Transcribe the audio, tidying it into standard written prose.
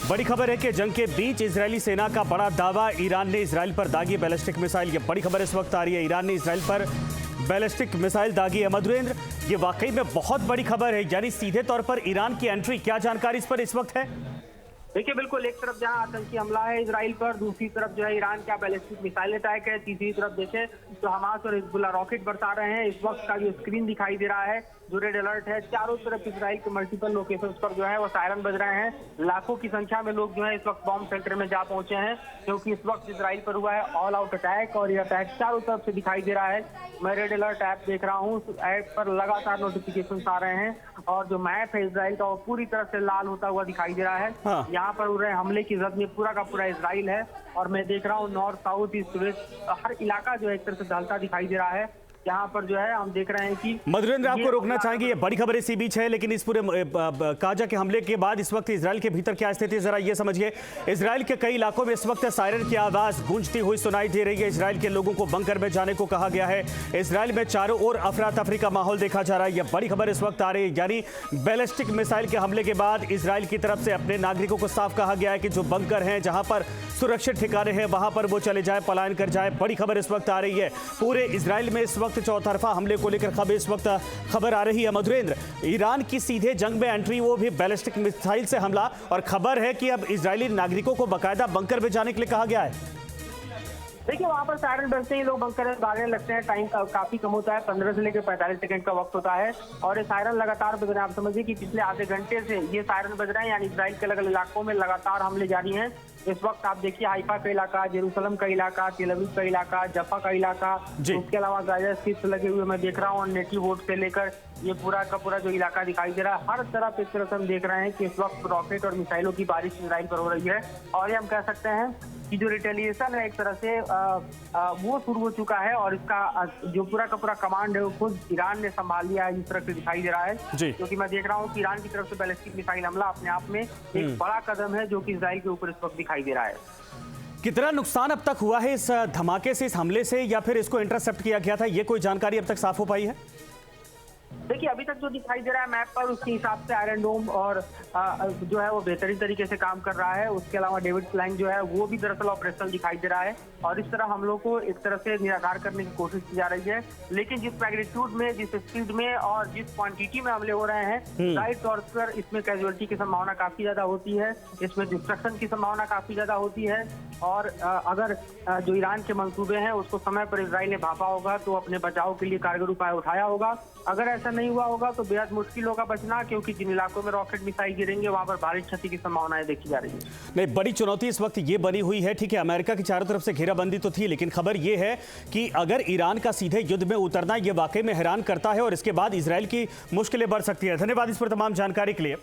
बड़ी खबर है कि जंग के बीच इजरायली सेना का बड़ा दावा, ईरान ने इजराइल पर दागी बैलिस्टिक मिसाइल। ये बड़ी खबर इस वक्त आ रही है, ईरान ने इजराइल पर बैलिस्टिक मिसाइल दागी है। मधुरेंद्र, ये वाकई में बहुत बड़ी खबर है, यानी सीधे तौर पर ईरान की एंट्री। क्या जानकारी इस पर इस वक्त है? देखिए, बिल्कुल एक तरफ जहां आतंकी हमला है इजराइल पर, दूसरी तरफ जो है ईरान का बैलिस्टिक मिसाइल अटैक है, तीसरी तरफ देखें तो हमास और हिजबुल्लाह रॉकेट बरसा रहे हैं। इस वक्त का जो स्क्रीन दिखाई दे रहा है, जो रेड अलर्ट है, चारों तरफ इजराइल के मल्टीपल लोकेशंस पर जो है वो सायरन बज रहे हैं। लाखों की संख्या में लोग जो है इस वक्त बॉम्ब सेंटर में जा पहुंचे हैं, क्योंकि इस वक्त इजराइल पर हुआ है ऑल आउट अटैक और ये अटैक चारों तरफ से दिखाई दे रहा है। मैं रेड अलर्ट ऐप देख रहा हूँ, ऐप पर लगातार नोटिफिकेशन आ रहे हैं और जो मैप है इजराइल का वो पूरी तरह से लाल होता हुआ दिखाई दे रहा है। यहाँ पर हो रहे हमले की जद में पूरा का पूरा इजराइल है और मैं देख रहा हूँ नॉर्थ साउथ ईस्ट वेस्ट हर इलाका जो है एक तरह से ढलता दिखाई दे रहा है। यहाँ पर जो है हम देख रहे हैं कि मधुरेंद्र, आपको रोकना चाहेंगे, ये बड़ी खबर इसी बीच है, लेकिन इस पूरे काजा के हमले के बाद इस वक्त इजराइल के भीतर क्या स्थिति है, जरा ये समझिए। इजराइल के कई इलाकों में इस वक्त सायरन की आवाज गूंजती हुई सुनाई दे रही है। इजराइल के लोगों को बंकर में जाने को कहा गया है। इजराइल में चारों ओर अफरा तफरी का माहौल देखा जा रहा है। यह बड़ी खबर इस वक्त आ रही है, यानी बैलिस्टिक मिसाइल के हमले के बाद इजराइल की तरफ से अपने नागरिकों को साफ कहा गया है कि जो बंकर हैं, जहां पर सुरक्षित ठिकाने हैं, वहां पर वो चले जाए, पलायन कर जाए। बड़ी खबर इस वक्त आ रही है। पूरे इजराइल में इस वक्त चौतरफा हमले को लेकर खबर इस वक्त खबर आ रही है। मधुरेंद्र, ईरान की सीधे जंग में एंट्री, वो भी बैलिस्टिक मिसाइल से हमला, और खबर है कि अब इजरायली नागरिकों को बाकायदा बंकर में जाने के लिए कहा गया है। देखिए, वहाँ पर सायरन बजते ही लोग बंकर में भागने लगते हैं। टाइम काफी कम होता है, 15 से लेकर 45 सेकंड का वक्त होता है और ये सायरन लगातार बज रहे हैं। आप समझिए कि पिछले आधे घंटे से ये सायरन बज रहे हैं, यानी इजराइल के अलग अलग इलाकों में लगातार हमले जारी हैं। इस वक्त आप देखिए हाइफा का इलाका, जेरूसलम का इलाका, तेल अवीव का इलाका, जफा का इलाका, उसके अलावा गाजा स्ट्रिप से लगे हुए मैं देख रहा हूँ नेटिव वोट से लेकर ये पूरा का पूरा जो इलाका दिखाई दे रहा है। हर तरफ इस तरह से हम देख रहे हैं कि इस वक्त रॉकेट और मिसाइलों की बारिश इजराइल पर हो रही है और ये हम कह सकते हैं कि जो रिटेलिएशन है एक तरह से वो शुरू हो चुका है और इसका जो पूरा का पूरा कमांड है वो खुद ईरान ने संभाल लिया है, इस तरह से दिखाई दे रहा है। क्योंकि मैं देख रहा हूँ कि ईरान की तरफ से बैलिस्टिक मिसाइल हमला अपने आप में एक बड़ा कदम है जो कि इजराइल के ऊपर इस वक्त दिखाई दे रहा है। कितना नुकसान अब तक हुआ है इस धमाके से, इस हमले से, या फिर इसको इंटरसेप्ट किया गया था, ये कोई जानकारी अब तक साफ हो पाई है? देखिए, अभी तक जो दिखाई दे रहा है मैप पर, उसके हिसाब से आयरन डोम और जो है वो बेहतरीन तरीके से काम कर रहा है। उसके अलावा डेविड फ्लैंक जो है वो भी दरअसल ऑपरेशनल दिखाई दे रहा है और इस तरह हमलों को एक तरह से निराधार करने की कोशिश की जा रही है। लेकिन जिस मैग्नीट्यूड में, जिस स्पीड में और जिस क्वांटिटी में हमले हो रहे हैं, जाहिर तौर पर इसमें कैजुअलिटी की संभावना काफी ज्यादा होती है, इसमें डिस्ट्रक्शन की संभावना काफी ज्यादा होती है और अगर जो ईरान के मंसूबे हैं उसको समय पर इजराइल ने भापा होगा तो अपने बचाव के लिए कारगर उपाय उठाया होगा। अगर ऐसा नहीं हुआ होगा तो बेहद मुश्किल होगा बचना, क्योंकि जिन इलाकों में रॉकेट मिसाइल गिरेंगे वहां पर भारी क्षति की संभावनाएं देखी जा रही है। नहीं, बड़ी चुनौती इस वक्त ये बनी हुई है। ठीक है, अमेरिका की चारों तरफ से घेराबंदी तो थी, लेकिन खबर ये है कि अगर ईरान का सीधे युद्ध में उतरना ये वाकई में हैरान करता है और इसके बाद इजराइल की मुश्किलें बढ़ सकती है। धन्यवाद इस पर तमाम जानकारी के लिए।